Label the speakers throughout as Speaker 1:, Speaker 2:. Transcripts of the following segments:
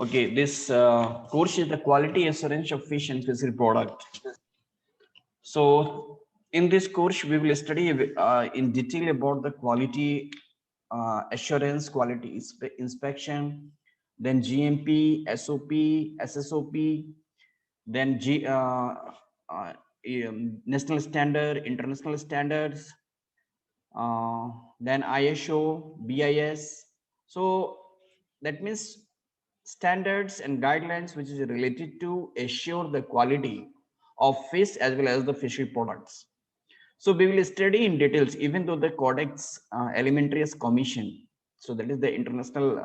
Speaker 1: Okay, this course is the quality assurance of fish and fishery product. So in this course, we will study in detail about the quality assurance, quality inspection, then GMP, SOP, SSOP, then uh, national standard, international standards, then ISO, BIS. So that means standards and guidelines which is related to assure the quality of fish as well as the fishery products. So we will study in details, even though the Codex Alimentarius Commission, so that is the international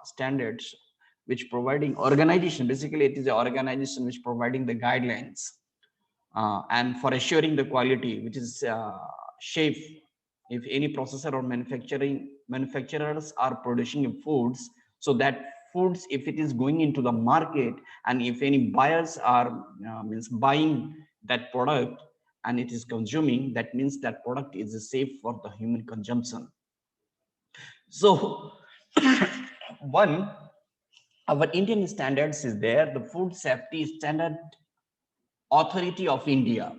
Speaker 1: standards which providing organization, basically it is the organization which providing the guidelines and for assuring the quality, which is safe. If any processor or manufacturers are producing foods, so that foods, if it is going into the market and if any buyers are means buying that product and it is consuming, that means that product is safe for the human consumption. So one, our Indian standards is there, the Food Safety Standard Authority of India.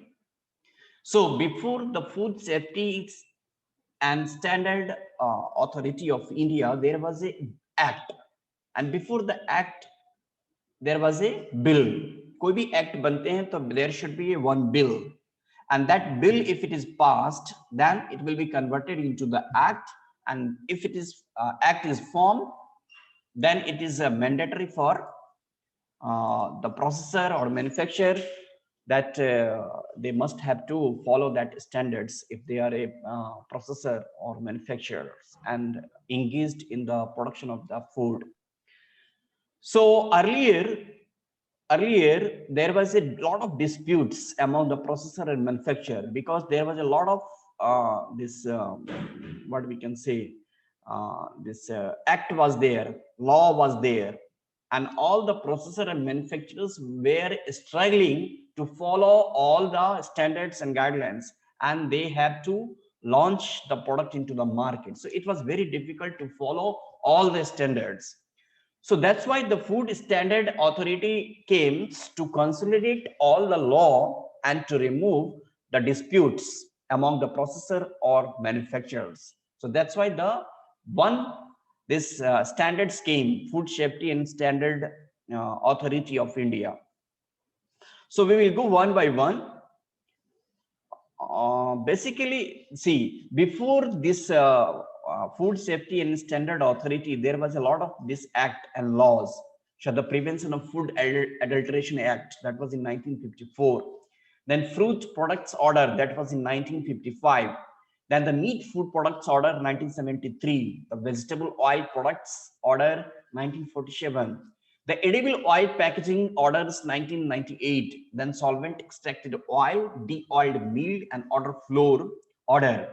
Speaker 1: So before the Food Safety and Standard Authority of India, there was a act, and before the act there was a bill. कोई भी act बनते हैं तो there should be one bill, and that bill, if it is passed, then it will be converted into the act, and if it is act is formed, then it is mandatory for the processor or manufacturer that they must have to follow that standards if they are a processor or manufacturers and engaged in the production of the food. So earlier there was a lot of disputes among the processor and manufacturer, because there was a lot of this what we can say this act was there, law was there, and all the processor and manufacturers were struggling to follow all the standards and guidelines, and they had to launch the product into the market. So it was very difficult to follow all the standards. So that's why the Food Standard Authority came to consolidate all the law and to remove the disputes among the processor or manufacturers. So that's why this standards came, Food Safety and Standard Authority of India. So we will go one by one. Basically, see, before this Food Safety and Standard Authority, there was a lot of this act and laws. So the Prevention of Food Adulteration Act, that was in 1954. Then Fruit Products Order, that was in 1955. Then the Meat Food Products Order, 1973. The Vegetable Oil Products Order, 1947. The Edible Oil Packaging Orders, 1998. Then Solvent Extracted Oil, De-oiled Meal and Order Flour Order.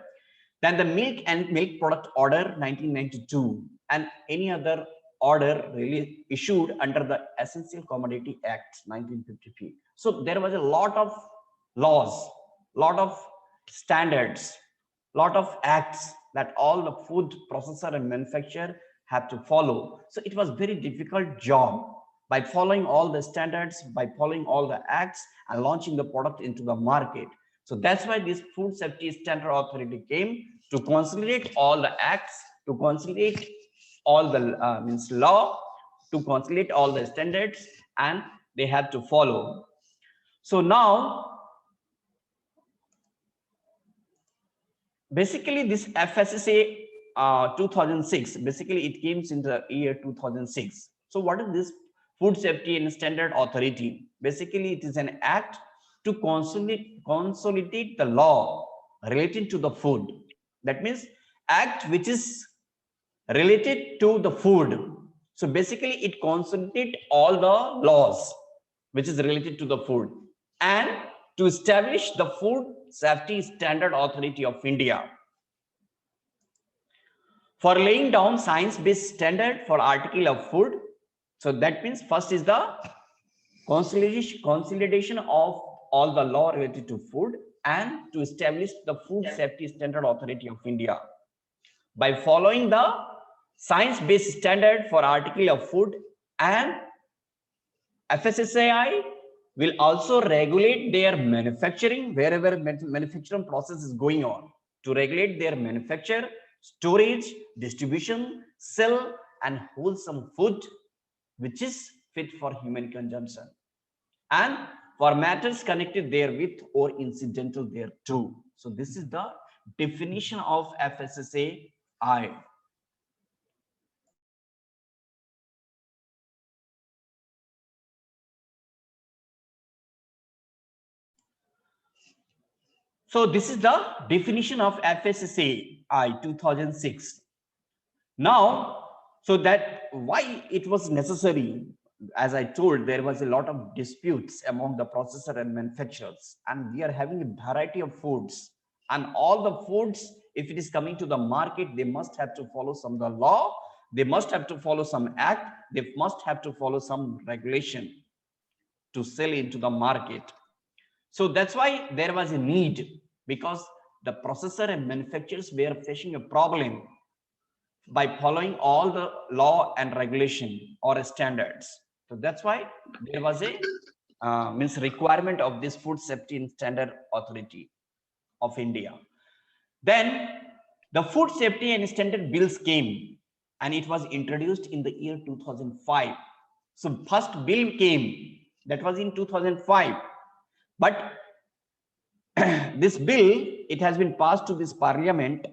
Speaker 1: Then the Milk and Milk Product Order, 1992. And any other order really issued under the Essential Commodity Act, 1953. So there was a lot of laws, lot of standards, lot of acts that all the food processor and manufacturer have to follow. So it was very difficult job by following all the standards, by following all the acts and launching the product into the market. So that's why this Food Safety Standard Authority came to consolidate all the acts, to consolidate all the law, to consolidate all the standards, and they have to follow. So now, basically this FSSA 2006, basically it came in the year 2006. So what is this Food Safety and Standard Authority? Basically it is an act to consolidate the law related to the food. That means act which is related to the food. So basically it consolidates all the laws which is related to the food, and to establish the Food Safety Standard Authority of India for laying down science-based standard for article of food. So that means first is the consolidation of all the law related to food, and to establish the Food Safety Standard Authority of India by following the science-based standard for article of food, and FSSAI will also regulate their manufacturing wherever manufacturing process is going on, to regulate their manufacture, storage, distribution, sell, and wholesome food which is fit for human consumption, and for matters connected therewith or incidental thereto. So this is the definition of FSSAI. So this is the definition of FSSAI 2006. Now, so that why it was necessary, as I told, there was a lot of disputes among the processor and manufacturers, and we are having a variety of foods, and all the foods, if it is coming to the market, they must have to follow some of the law, they must have to follow some act, they must have to follow some regulation to sell into the market. So that's why there was a need, because the processor and manufacturers were facing a problem by following all the law and regulation or standards. So that's why there was a means requirement of this Food Safety and Standard Authority of India. Then the Food Safety and Standard Bills came, and it was introduced in the year 2005. So first bill came, that was in 2005, but this bill, it has been passed to this parliament.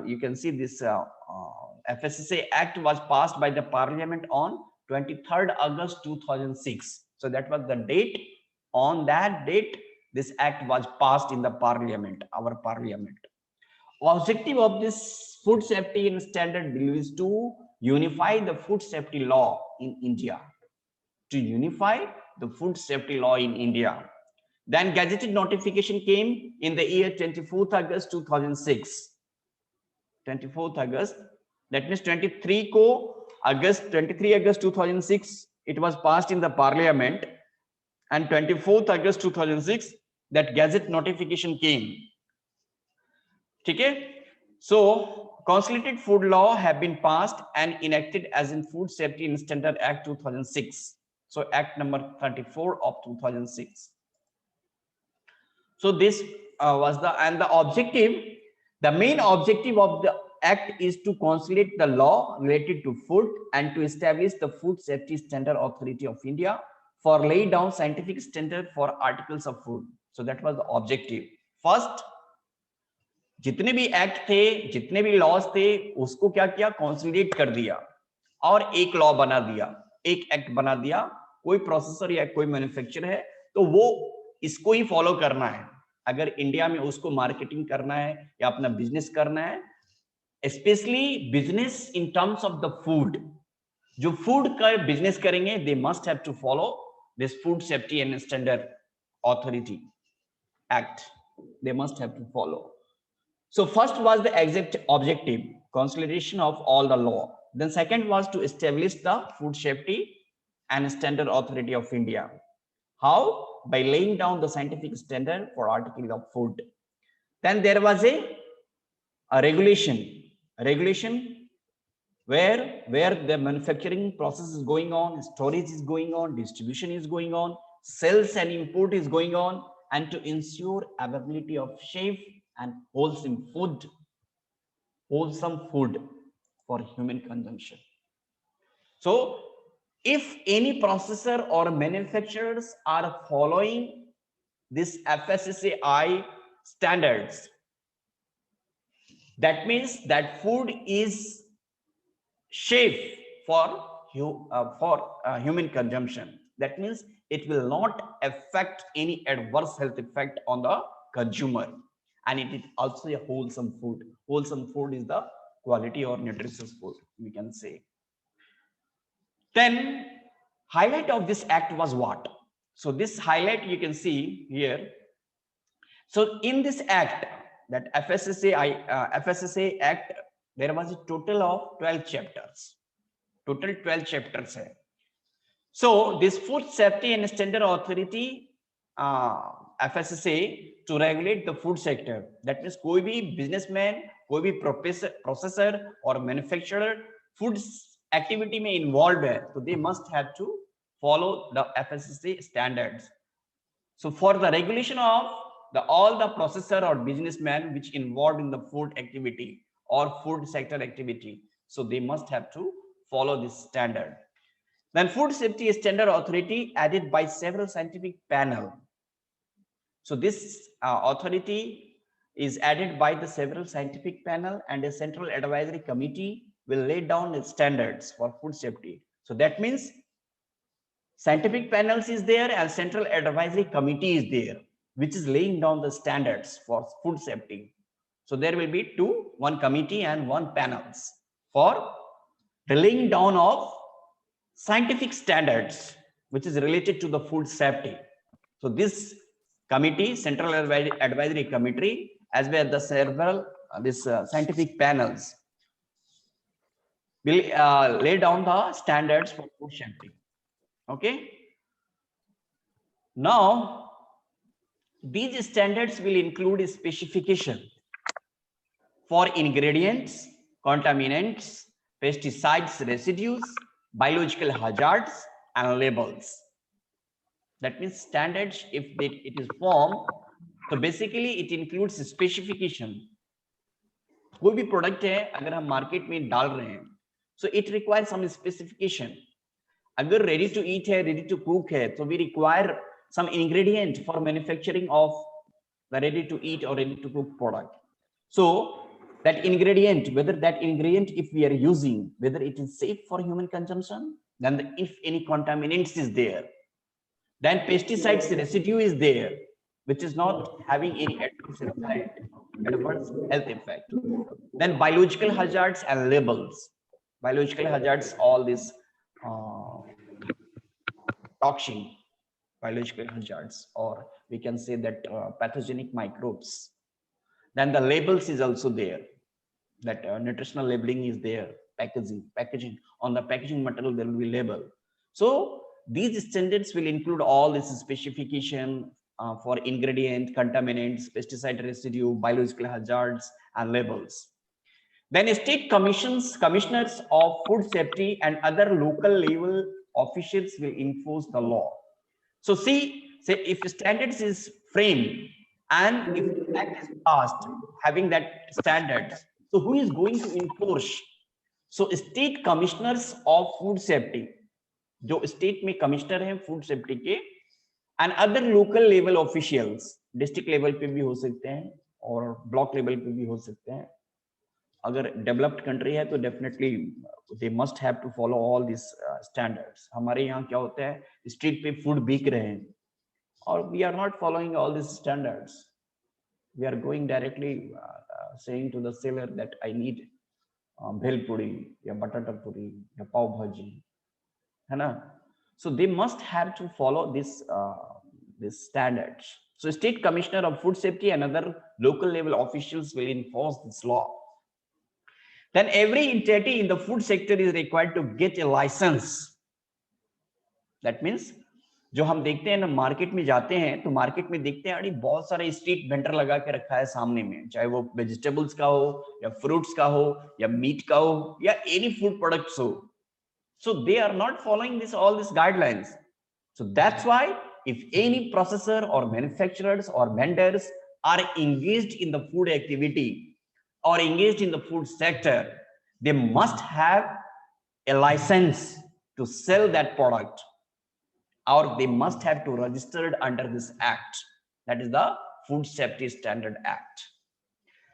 Speaker 1: You can see this FSSAI Act was passed by the parliament on 23rd August 2006. So that was the date. On that date, this act was passed in the parliament, our parliament. Objective of this Food Safety and Standard Bill is to unify the food safety law in India. To unify the food safety law in India. Then gazetted notification came in the year 24th August 2006. 24th August, that means 23 August 2006, it was passed in the parliament, and 24th August 2006, that gazette notification came. Okay, so consolidated food law have been passed and enacted as in Food Safety and Standard Act 2006. So Act number 34 of 2006. So this was the objective. The main objective of the act is to consolidate the law related to food and to establish the Food Safety Standard Authority of India for lay down scientific standard for articles of food. So that was the objective. First, जितने भी act थे, जितने भी laws थे, उसको क्या किया, consolidate कर दिया और एक लॉ बना दिया, एक एक्ट बना दिया. कोई प्रोसेसर या कोई मैन्युफैक्चरर है तो वो इसको ही फॉलो करना है. अगर इंडिया में उसको मार्केटिंग करना है या अपना बिजनेस करना है, specially business in terms of the food, जो फूड का बिजनेस करेंगे, they must have to follow this food safety and standard authority act. They must have to follow. So first was the exact objective, consolidation of all the law. Then second was to establish the Food Safety and Standard Authority of India. How? By laying down the scientific standard for articles of food. Then there was a regulation where the manufacturing process is going on, storage is going on, distribution is going on, sales and import is going on, and to ensure availability of safe and wholesome food for human consumption. So if any processor or manufacturers are following this FSSAI standards, that means that food is safe for human consumption. That means it will not affect any adverse health effect on the consumer, and it is also a wholesome food. Wholesome food is the quality or nutritious food, we can say. Then highlight of this act was what? So this highlight you can see here. So in this act, that FSSAI Act, there was a total of 12 chapters. Total 12 chapters hai. So this Food Safety and Standard Authority FSSAI to regulate the food sector. That means कोई भी businessman, कोई भी processor और manufacturer food activity में involved है, तो they must have to follow the FSSAI standards. So for the regulation of all the processor or businessmen which involved in the food activity or food sector activity, so they must have to follow this standard. Then Food Safety Standard Authority added by several scientific panel. So this authority is added by the several scientific panel, and a central advisory committee will lay down the standards for food safety. So that means scientific panels is there and central advisory committee is there, which is laying down the standards for food safety. So there will be one committee and one panels for the laying down of scientific standards which is related to the food safety. So this committee, central advisory committee, as well as the several scientific panels will lay down the standards for food safety. Okay. Now, these standards will include a specification for ingredients, contaminants, pesticides, residues, biological hazards, and labels. That means standards, if it is formed, so basically it includes specification. कोई भी product है अगर हम market में डाल रहे हैं, so it requires some specification. अगर ready to eat है, ready to cook है, so we require some ingredient for manufacturing of the ready to eat or ready to cook product. So that ingredient, whether that ingredient, if we are using, whether it is safe for human consumption, then if any contaminants is there, then pesticides residue is there, which is not having any adverse health effect. Then biological hazards and labels. Biological hazards, all these toxin, biological hazards, or we can say that pathogenic microbes. Then the labels is also there. That nutritional labeling is there. Packaging on the packaging material there will be label. So these standards will include all this specification for ingredient, contaminants, pesticide residue, biological hazards, and labels. Then state commissioners of food safety and other local level officials will enforce the law. So say if standards is framed and if the act is passed having that standards, so who is going to enforce? So state commissioners of food safety, जो state में commissioner हैं food safety के, and other local level officials, district level पे भी हो सकते हैं और ब्लॉक लेवल पे भी हो सकते हैं. अगर डेवलप्ड कंट्री है तो definitely they must have to follow all this standards. हमारे यहाँ क्या होता है, स्ट्रीट पे फूड बिक रहे हैं और we are not following all this standards. We are going directly saying to the seller that I need bhel puri या बटाटा पूरी या पाव भाजी, है ना. So they must have to follow this standards. So state commissioner of food safety and other local level officials will enforce this law. Then every entity in the food sector is required to get a license. That means जो हम देखते हैं ना market में जाते हैं तो market में देखते हैं अरे बहुत सारे स्ट्रीट वेंडर लगा के रखा है सामने में, चाहे वो वेजिटेबल्स का हो या फ्रूट्स का हो या मीट का हो या एनी फूड प्रोडक्ट्स हो. So they are not following all these guidelines. So that's why if any processor or manufacturers or vendors are engaged in the food activity or engaged in the food sector, they must have a license to sell that product, or they must have to register it under this act. That is the Food Safety Standard Act.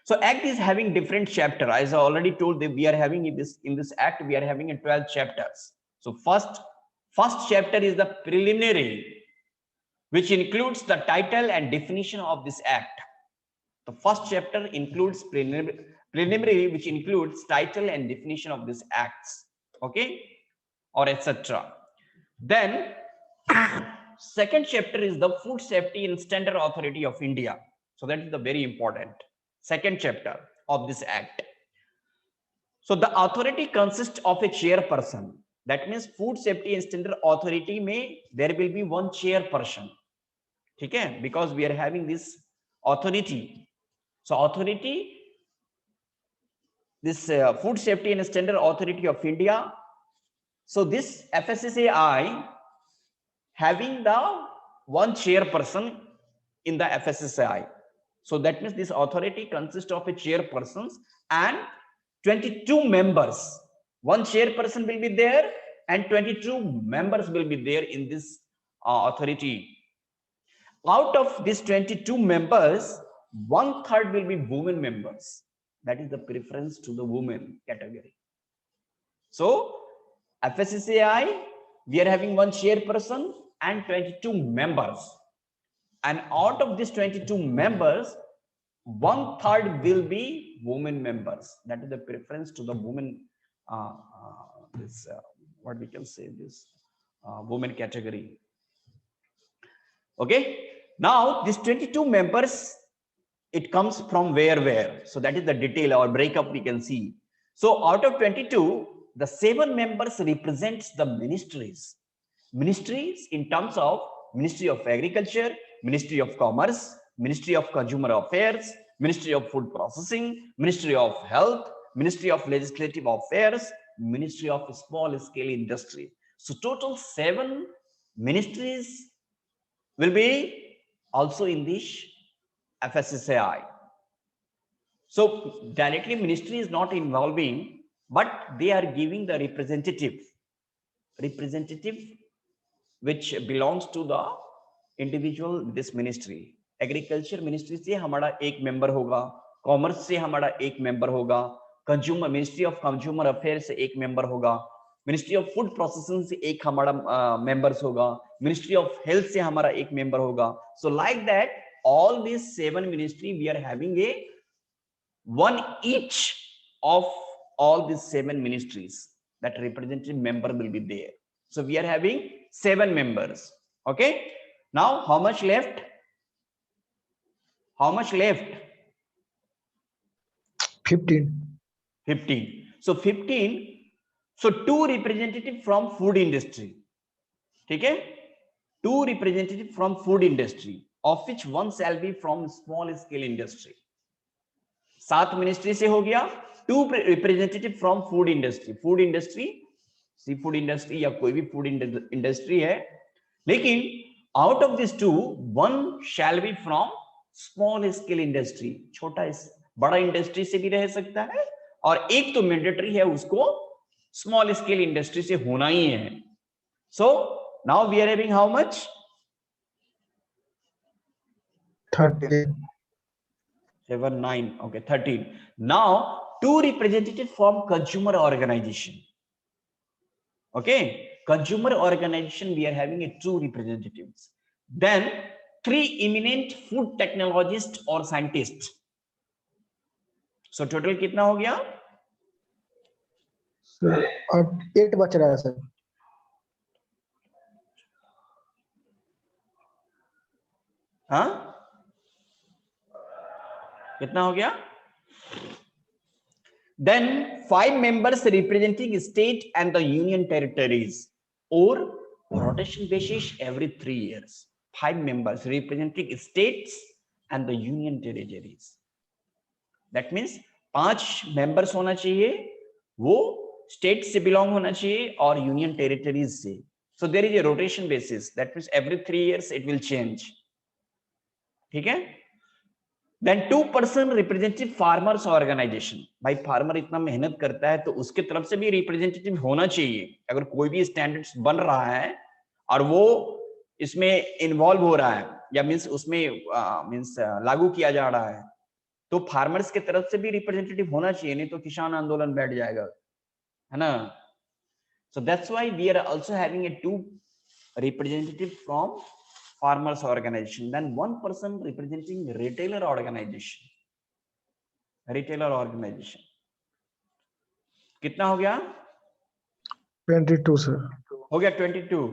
Speaker 1: So act is having different chapter. As I already told that we are having in this act, we are having 12 chapters. So first chapter is the preliminary, which includes the title and definition of this act. The first chapter includes preliminary, which includes title and definition of these acts, okay, or etc. Then second chapter is the Food Safety and Standard Authority of India. So that is the very important second chapter of this act. So the authority consists of a chairperson. That means Food Safety and Standard Authority may there will be one chairperson. Okay, because we are having this authority. So authority, this Food Safety and Standard Authority of India. So this FSSAI having the one chairperson in the FSSAI. So that means this authority consists of a chairpersons and 22 members. One chairperson will be there and 22 members will be there in this authority. Out of these 22 members, 1/3 will be women members. That is the preference to the women category. So FSSAI, we are having one chairperson and 22 members. And out of these 22 members, 1/3 will be women members. That is the preference to the women, what we can say, this women category. Okay. Now these 22 members, it comes from where? So that is the detail or breakup we can see. So out of 22, the 7 members represents the ministries. Ministries in terms of Ministry of Agriculture, Ministry of Commerce, Ministry of Consumer Affairs, Ministry of Food Processing, Ministry of Health, Ministry of Legislative Affairs, Ministry of Small Scale Industry. So total 7 ministries will be also in this FSSAI. So directly ministry is not involving, but they are giving the representative which belongs to the individual this ministry. Agriculture ministry से हमारा एक member होगा, commerce से हमारा एक member होगा, consumer ministry of consumer affair से एक मेंबर होगा, मिनिस्ट्री ऑफ फूड प्रोसेसिंग से एक हमारा मेंबर्स होगा, मिनिस्ट्री ऑफ हेल्थ से हमारा एक मेंबर होगा. So like that all these 7 ministry, we are having a one each of all these 7 ministries, that representative member will be there. So we are having 7 members. Okay, now how much left? How much left? 15. So 15. So 2 representative from food industry. Okay, 2 representative from food industry, of which 1 shall be from small scale industry. 7 ministry से हो गया. 2 representative from food industry. Food industry, sea food industry या कोई भी food industry है, लेकिन out of this 2, 1 shall be from small scale industry. छोटा बड़ा इंडस्ट्री से भी रह सकता है, और एक तो मैंडेटरी है, उसको स्मॉल स्केल इंडस्ट्री से होना ही है. So now we are having how much?
Speaker 2: 13.
Speaker 1: 7, 9, okay, 13. Now 2 representatives from consumer organization. Okay, consumer organization, we are having a 2 representatives. Then 3 eminent food technologists or scientists. So total कितना हो गया?
Speaker 2: अब 8 बच रहा है सर.
Speaker 1: हाँ, कितना हो गया? Then 5 members representing state and the union territories, or rotation basis every 3 years. 5 members representing states and the union territories. That means 5 members होना चाहिए, वो स्टेट से बिलोंग होना चाहिए और यूनियन टेरिटरीज से. So there is a rotation basis. That means every 3 years it will change. ठीक है? Then 2% representative farmers organization. भाई फार्मर इतना मेहनत करता है तो उसके तरफ से भी रिप्रेजेंटेटिव होना चाहिए. अगर कोई भी स्टैंडर्ड्स बन रहा है और वो इसमें इन्वॉल्व हो रहा है, या मींस उसमें मींस लागू किया जा रहा है, तो फार्मर्स के तरफ से भी रिप्रेजेंटेटिव होना चाहिए, नहीं तो किसान आंदोलन बैठ जाएगा, है ना? So that's why we are also having a 2 representative from farmers organization. Then 1 person representing retailer organization. Retailer organization कितना हो गया?
Speaker 2: 22 sir.
Speaker 1: हो गया 22.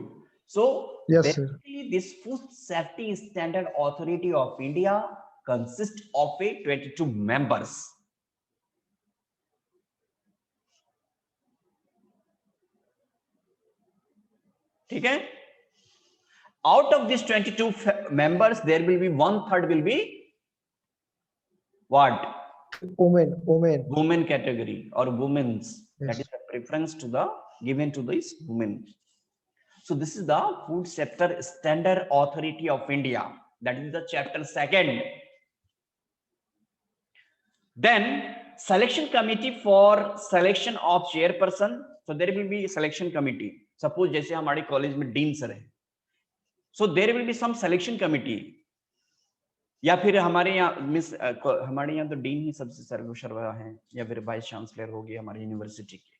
Speaker 1: So
Speaker 2: yes sir.
Speaker 1: This Food Safety Standard Authority of India consists of a 22 members. ठीक है? Out of these 22 members, there will be 1/3 will be what? Women category or women's. Yes. That is the preference to the given to this women. So this is the Food Sector Standard Authority of India. That is the chapter 2. Then selection committee for selection of chairperson. So there will be selection committee. Suppose जैसे हमारे college में dean sir है, so there will be some selection committee. या फिर हमारे यहाँ miss हमारे यहाँ तो डीन ही सबसे सर्वश्रेष्ठ हैं, या फिर वाइस चांसलर होगी हमारी यूनिवर्सिटी के.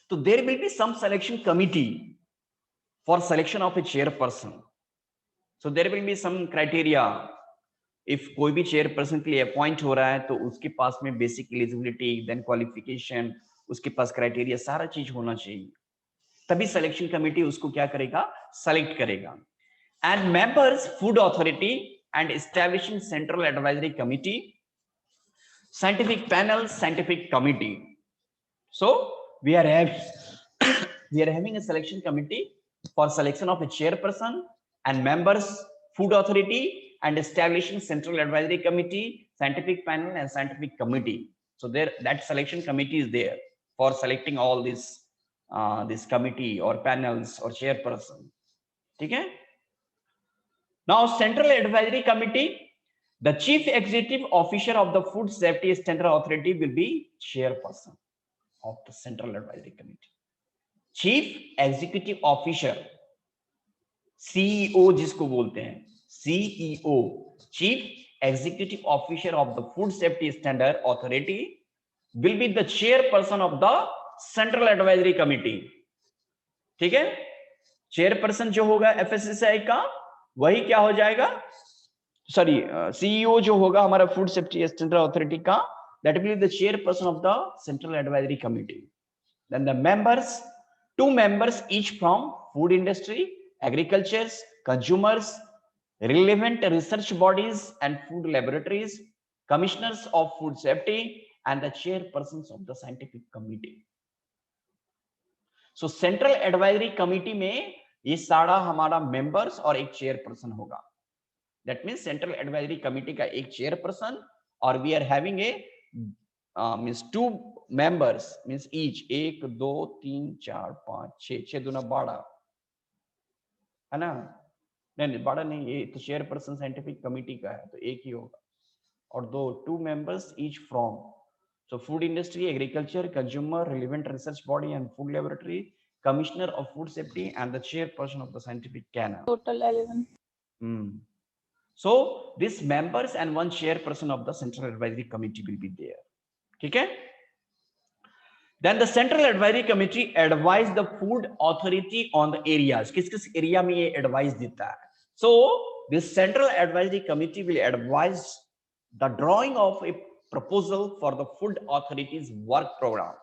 Speaker 1: तो there will be some selection committee for selection of a chairperson. So there will be some criteria. If कोई भी चेयरपर्सन के लिए अपॉइंट हो रहा है तो उसके पास में बेसिक एलिजिबिलिटी, देन क्वालिफिकेशन, उसके पास क्राइटेरिया, सारा चीज होना चाहिए, तभी सिलेक्शन कमिटी उसको क्या करेगा, सेलेक्ट करेगा. And members food authority and establishing central advisory committee, scientific panel, scientific committee. So we are having a selection committee for selection of a chairperson and members, food authority, and establishing central advisory committee, scientific panel, and scientific committee. So there, that selection committee is there for selecting all this committee or panels or chairperson. Okay. Now, Central Advisory Committee, the Chief Executive Officer of the Food Safety Standard Authority will be chairperson of the Central Advisory Committee. Chief Executive Officer, CEO जिसको बोलते हैं, CEO, Chief Executive Officer of the Food Safety Standard Authority will be the chairperson of the Central Advisory Committee. ठीक है, chairperson जो होगा FSSAI का, वही क्या हो जाएगा, सॉरी सीईओ जो होगा हमारा फूड सेफ्टी स्टैंडर्ड अथॉरिटी का, that will be the chairperson of the central advisory committee. Then the members, 2 members each from food industry, agriculture, consumers, relevant research bodies and food laboratories, commissioners of food safety, and the chairpersons of the scientific committee. So central advisory committee में ये सारा हमारा members और एक chairperson होगा. That means central advisory committee का एक chairperson, और we are having a means 2 members, means each 1 2 3 4 5 6 6 दूना 12 है ना. नहीं 12 नहीं, ये तो चेयरपर्सन साइंटिफिक कमिटी का है तो एक ही होगा, और 2 members each from, so food industry, agriculture, consumer, relevant research body and food laboratory, Commissioner of Food Safety, and the chairperson of the scientific panel.
Speaker 3: Total 11.
Speaker 1: So these members and 1 chairperson of the Central Advisory Committee will be there. Okay. Then the Central Advisory Committee advise the Food Authority on the areas. किस area में ये advice देता है. So this Central Advisory Committee will advise the drawing of a proposal for the Food Authority's work program.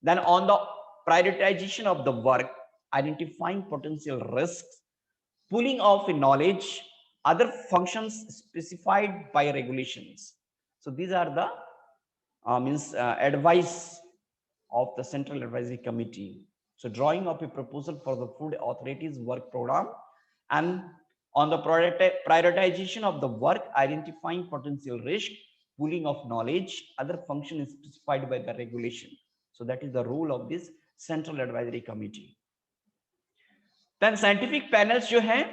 Speaker 1: Then on the prioritization of the work, identifying potential risks, pooling of knowledge, other functions specified by regulations. So these are the advice of the Central Advisory Committee. So drawing of a proposal for the Food Authority's work program, and on the prioritization of the work, identifying potential risk, pooling of knowledge, other functions specified by the regulation. So that is the role of this Central Advisory Committee. Then scientific panels जो हैं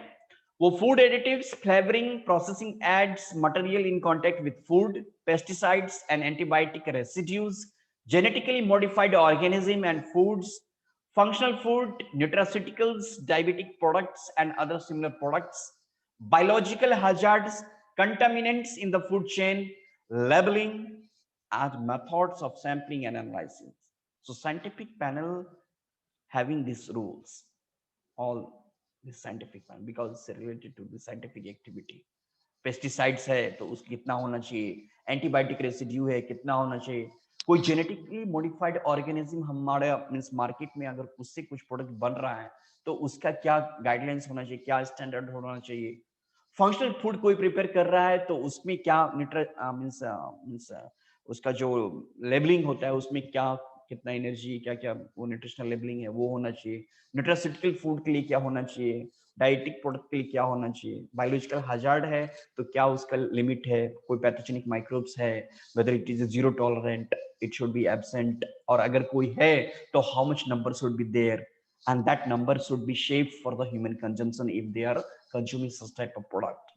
Speaker 1: वो food additives, flavoring, processing aids, material in contact with food, pesticides and antibiotic residues, genetically modified organism and foods, functional food, nutraceuticals, diabetic products and other similar products, biological hazards, contaminants in the food chain, labeling, and methods of sampling and analysis. So scientific panel having these rules, all this scientific panel, because it's related to the scientific activity. Pesticides है तो उसकी कितना होना चाहिए, antibiotic residue है कितना होना चाहिए, कोई जेनेटिकली मॉडिफाइड ऑर्गेनिज्म हमारे मींस मार्केट में अगर उससे कुछ प्रोडक्ट बन रहा है तो उसका क्या गाइडलाइंस होना चाहिए, क्या स्टैंडर्ड होना चाहिए. फंक्शनल फूड कोई प्रिपेयर कर रहा है तो उसमें क्या मींस उसका जो लेबलिंग होता है उसमें क्या कितना एनर्जी, क्या क्या वो न्यूट्रिशनल लेबलिंग है वो होना चाहिए. न्यूट्रास्यूटिकल फूड के लिए क्या होना चाहिए, डाइटिक प्रोडक्ट के लिए क्या होना चाहिए, बायोलॉजिकल हजार्ड है तो क्या उसका लिमिट है, कोई पैथोजेनिक माइक्रोब्स है, whether it is zero tolerant, it should be absent, और अगर कोई है तो how much number should be there, and that number should be shaped for the human consumption if they are consuming such type of product.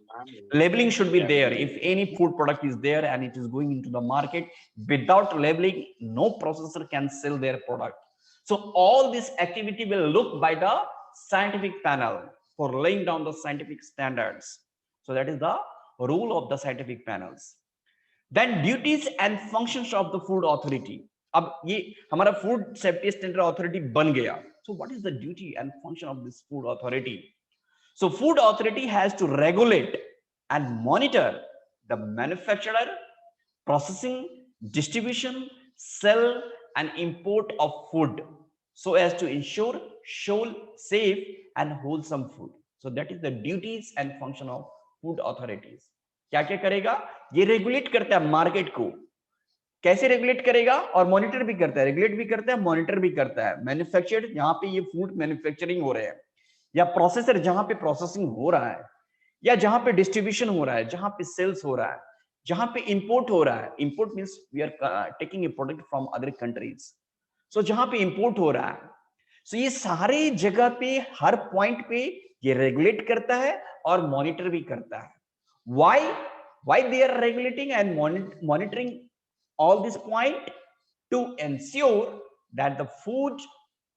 Speaker 1: Labeling should be there. If any food product is there and it is going into the market, without labeling, no processor can sell their product. So all this activity will look by the scientific panel for laying down the scientific standards. So that is the rule of the scientific panels. Then duties and functions of the food authority. अब ये हमारा food safety standard authority बन गया. So what is the duty and function of this food authority? So food authority has to regulate and monitor the manufacturer, processing, distribution, sale and import of food so as to ensure safe and wholesome food. So that is the duties and function of food authorities. क्या क्या करेगा? ये regulate करता है market को. कैसे regulate करेगा? और मॉनिटर भी करता है, रेगुलेट भी करता है, मॉनिटर भी करता है. मैन्युफैक्चर्ड जहां पे ये फूड मैन्युफैक्चरिंग हो रहे हैं, या प्रोसेसर जहां पे प्रोसेसिंग हो रहा है, या जहां पे डिस्ट्रीब्यूशन हो रहा है, जहां पे सेल्स हो रहा है, जहां पे इंपोर्ट हो रहा है. Import means we are taking a product from other countries. So जहां पे इंपोर्ट हो रहा है, सो ये सारे जगह पे हर पॉइंट पे ये रेगुलेट करता है और मॉनिटर भी करता है. why they are regulating and monitoring all this point? To ensure that the food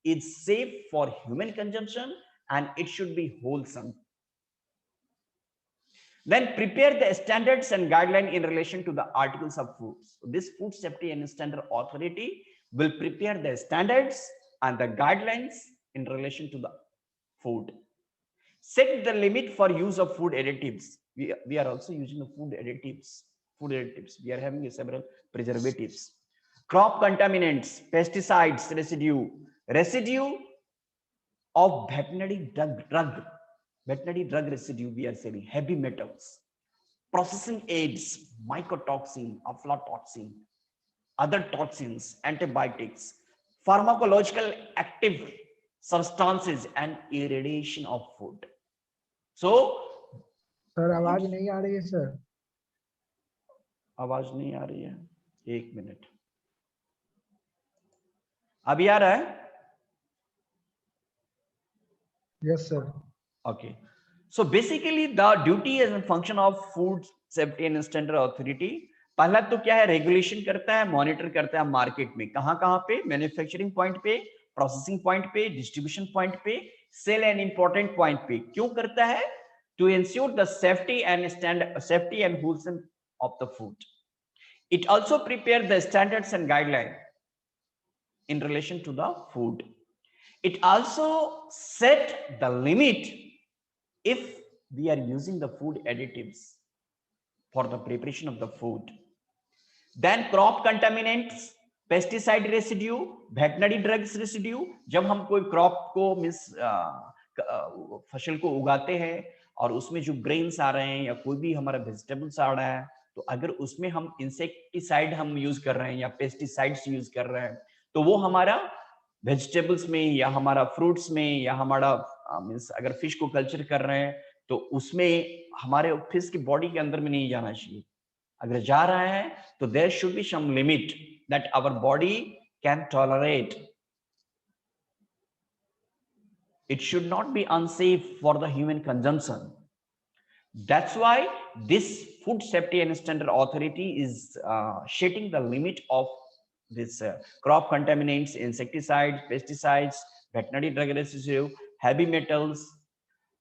Speaker 1: is safe for human consumption and it should be wholesome. Then prepare the standards and guidelines in relation to the articles of foods. So this Food Safety and Standard Authority will prepare the standards and the guidelines in relation to the food. Set the limit for use of food additives. We are also using the food additives. We are having several preservatives. Crop contaminants, pesticides, residue of veterinary drug residue we are selling, heavy metals, processing aids, mycotoxin, aflatoxin, other toxins, antibiotics, pharmacological active substances and irradiation of food. So
Speaker 2: sir आवाज नहीं आ रही है sir.
Speaker 1: आवाज नहीं आ रही है, एक minute. अभी आ रहा है?
Speaker 2: Yes sir.
Speaker 1: Okay. So basically the duty and function of Food Safety and Standard Authority, पहला तो क्या है? रेगुलेशन करता है, मॉनिटर करता है मार्केट में. कहां पे? मैन्युफैक्चरिंग पॉइंट पे, प्रोसेसिंग पॉइंट पे, डिस्ट्रीब्यूशन पॉइंट पे, सेल एंड इंपॉर्टेंट पॉइंट पे. क्यों करता है? To ensure the safety and wholesome of the food. It also prepares the standards and guidelines in relation to the food. It also set the limit if we are using the food additives for the preparation of the food. Then crop contaminants, pesticide residue, veterinary drugs residue. जब हम कोई crop को फसल को उगाते हैं और उसमें जो ग्रेन्स आ रहे हैं या कोई भी हमारा वेजिटेबल्स आ रहा है, तो अगर उसमें हम इंसेक्टिसाइड हम यूज कर रहे हैं या पेस्टिसाइड्स यूज कर रहे हैं, तो वो हमारा वेजिटेबल्स में या हमारा फ्रूट्स में या हमारा मींस अगर फिश को कल्चर कर रहे हैं तो उसमें हमारे फिश की बॉडी के अंदर में नहीं जाना चाहिए. अगर जा रहा है तो there should be some limit that our body can tolerate. It should not be unsafe for the human consumption. That's why this Food Safety and Standard Authority is setting the limit of this crop contaminants, insecticides, pesticides, veterinary drug residue, heavy metals,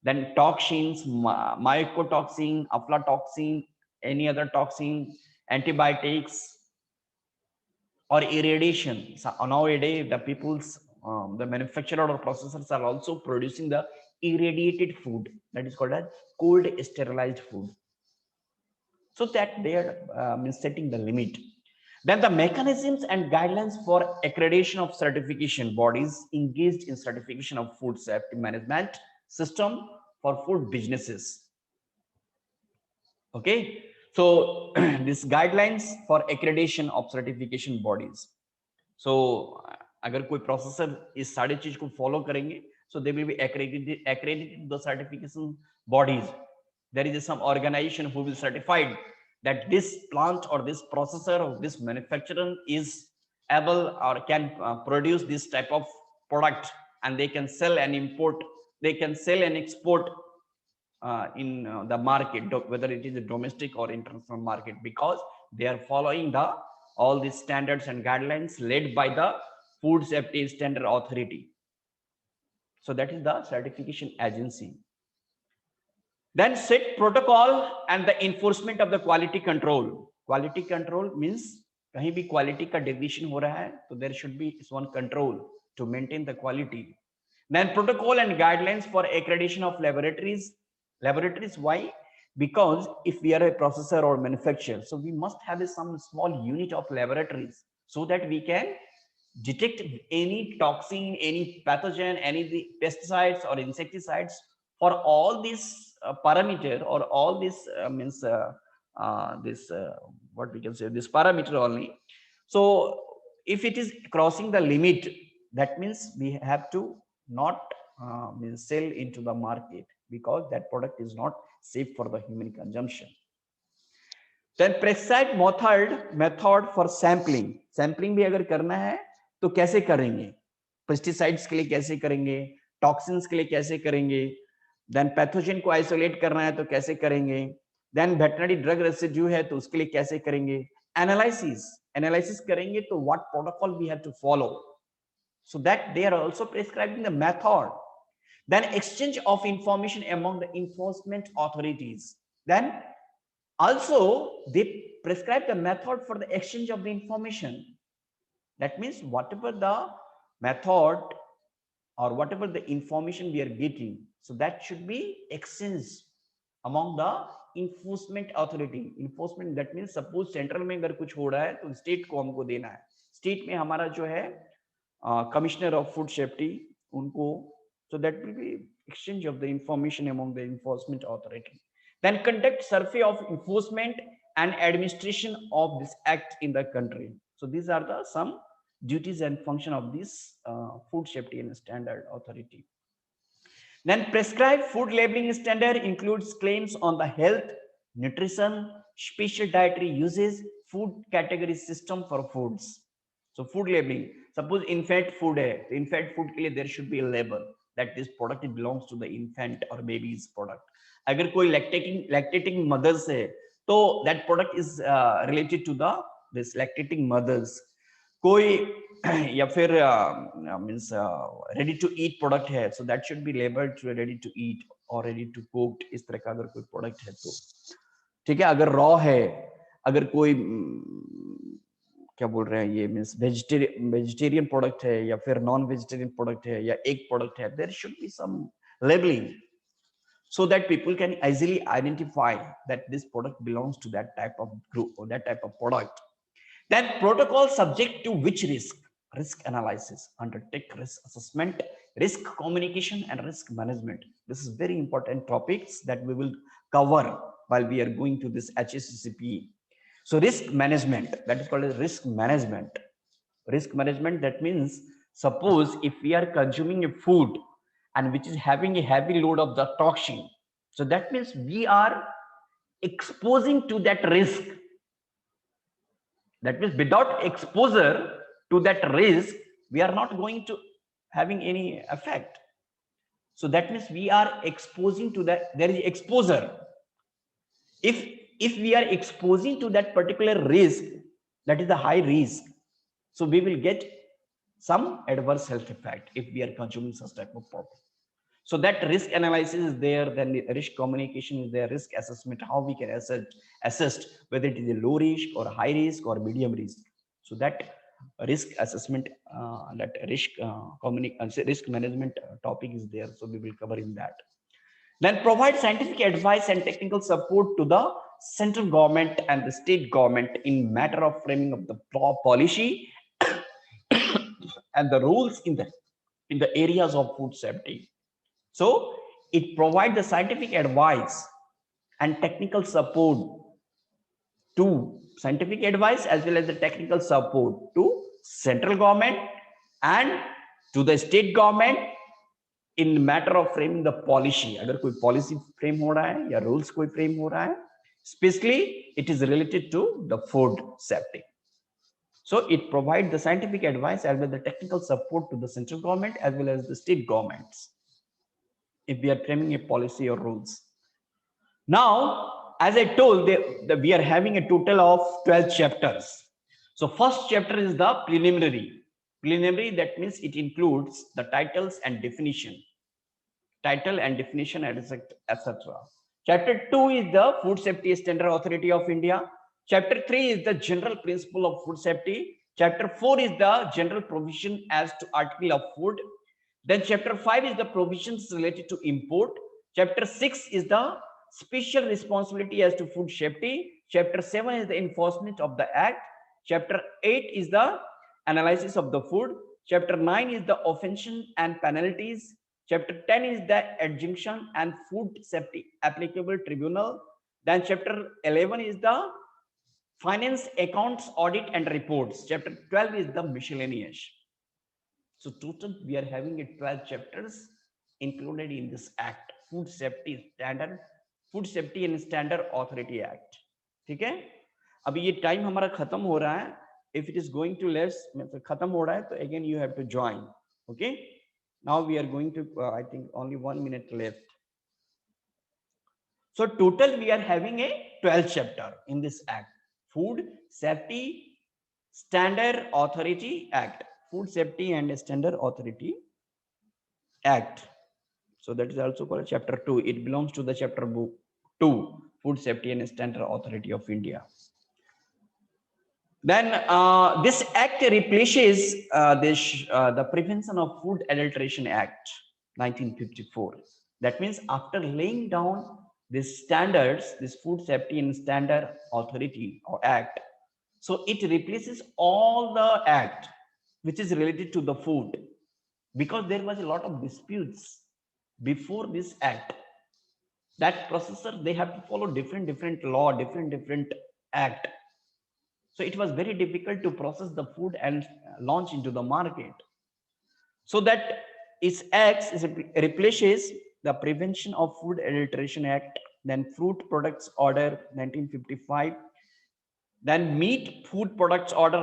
Speaker 1: then toxins, mycotoxin, aflatoxin, any other toxin, antibiotics, or irradiation. So nowadays the people's the manufacturer or processors are also producing the irradiated food, that is called as cold sterilized food. So that they are setting the limit. Then the mechanisms and guidelines for accreditation of certification bodies engaged in certification of food safety management system for food businesses. Okay, so these guidelines for accreditation of certification bodies. So अगर कोई processor इस सारे चीज को follow करेंगे, so they will be accredited the certification bodies. There is some organization who will certify that this plant or this processor or this manufacturer is able or can produce this type of product and they can sell and import, they can sell and export in the market, whether it is a domestic or international market, because they are following the all these standards and guidelines led by the Food Safety Standard Authority. So that is the certification agency. Then set protocol and the enforcement of the quality control. Quality control means कहीं भी quality का deviation हो रहा है तो there should be one control to maintain the quality. Then protocol and guidelines for accreditation of laboratories. Laboratories, why? Because if we are a processor or manufacturer, so we must have some small unit of laboratories so that we can detect any toxin, any pathogen, any pesticides or insecticides for all these parameter, or all this means what we can say, this parameter only. So if it is crossing the limit, that means we have to not sell into the market, because that product is not safe for the human consumption. Then prescribed method for sampling. Sampling भी अगर करना है तो कैसे करेंगे? Pesticides के लिए कैसे करेंगे? टॉक्सिन्स के लिए कैसे करेंगे? देन पैथोजन को आइसोलेट करना है तो कैसे करेंगे? देन वेटरनरी ड्रग रेसिड्यू है तो उसके लिए कैसे करेंगे? एनालिसिस करेंगे तो what protocol we have to follow, so that they are also prescribing the method. Then exchange of information among the enforcement authorities. Then also they prescribe the method for the exchange of the information. That means whatever the method or whatever the information we are getting, so that should be exchanged among the enforcement authority. Enforcement, that means suppose central में अगर कुछ हो रहा है तो state को हमको देना है. स्टेट में हमारा जो है commissioner of food safety, उनको, so that will be exchange of the information among the enforcement authority. Then conduct survey of enforcement and administration of this act in the country. So these are the some duties and function of this food safety and standard authority. Then prescribed food labeling standard includes claims on the health, nutrition, special dietary uses, food category system for foods. So food labeling, suppose infant food है, तो infant food के लिए there should be a label that this product it belongs to the infant or baby's product. अगर कोई lactating mothers है, तो that product is related to the this lactating mothers. कोई या फिर means ready to eat product है, so that should be labeled to ready to eat or ready to cooked. इस तरह का अगर कोई product है तो ठीक है. अगर raw है, अगर कोई क्या बोल रहे हैं ये मींस वेजिटेरियन प्रोडक्ट है या फिर नॉन वेजिटेरियन प्रोडक्ट है या एग प्रोडक्ट है, there should be some labelling so that people can easily identify that this product belongs to that type of group or that type of product. Then protocol subject to which risk analysis, undertake risk assessment, risk communication and risk management. This is very important topics that we will cover while we are going to this HACCP. So risk management, that is called as risk management. Risk management, that means suppose if we are consuming a food and which is having a heavy load of the toxin, so that means we are exposing to that risk. That means without exposure to that risk, we are not going to having any effect. So that means we are exposing to that, there is exposure. If we are exposing to that particular risk, that is the high risk, so we will get some adverse health effect if we are consuming such type of product. So that risk analysis is there, then the risk communication is there, risk assessment, how we can assess whether it is a low risk or high risk or medium risk. So that risk assessment, that risk management topic is there, so we will cover in that. Then provide scientific advice and technical support to the central government and the state government in matter of framing of the policy and the rules in the areas of food safety. So it provides the scientific advice and technical support to scientific advice as well as the technical support to central government and to the state government in matter of framing the policy. अगर कोई policy frame हो रहा है या rules कोई frame हो रहा है, especially it is related to the food safety. So it provides the scientific advice as well as the technical support to the central government as well as the state governments if we are framing a policy or rules. Now, as I told, we are having a total of 12 chapters. So first chapter is the preliminary. Preliminary, that means it includes the titles and definition. Title and definition, etc. Chapter 2 is the Food Safety Standard Authority of India. Chapter 3 is the general principle of food safety. Chapter 4 is the general provision as to article of food. Then chapter 5 is the provisions related to import. Chapter 6 is the special responsibility as to food safety. Chapter 7 is the enforcement of the act. Chapter 8 is the analysis of the food. Chapter 9 is the offense and penalties. Chapter 10 is the adjunction and food safety applicable tribunal. Then chapter 11 is the finance, accounts, audit and reports. Chapter 12 is the miscellaneous. So total we are having a 12 chapters included in this act, Food Safety and Standard Authority Act. ठीक है, अभी ये time हमारा खत्म हो रहा है. If it is going to less, मतलब खत्म हो रहा है तो again you have to join. Okay, now we are going to I think only 1 minute left. So total we are having a 12 chapter in this act, Food Safety Standard Authority Act. Food Safety and Standard Authority Act. So that is also called chapter 2. It belongs to the chapter 2, Food Safety and Standard Authority of India. Then this act replaces the Prevention of Food Adulteration Act 1954. That means after laying down these standards, this Food Safety and Standard Authority or Act, so it replaces all the act which is related to the food, because there was a lot of disputes before this act. That processor, they have to follow different law, different act. So it was very difficult to process the food and launch into the market. So that its acts replaces the Prevention of Food Adulteration Act, then Fruit Products Order 1955, then Meat Food Products Order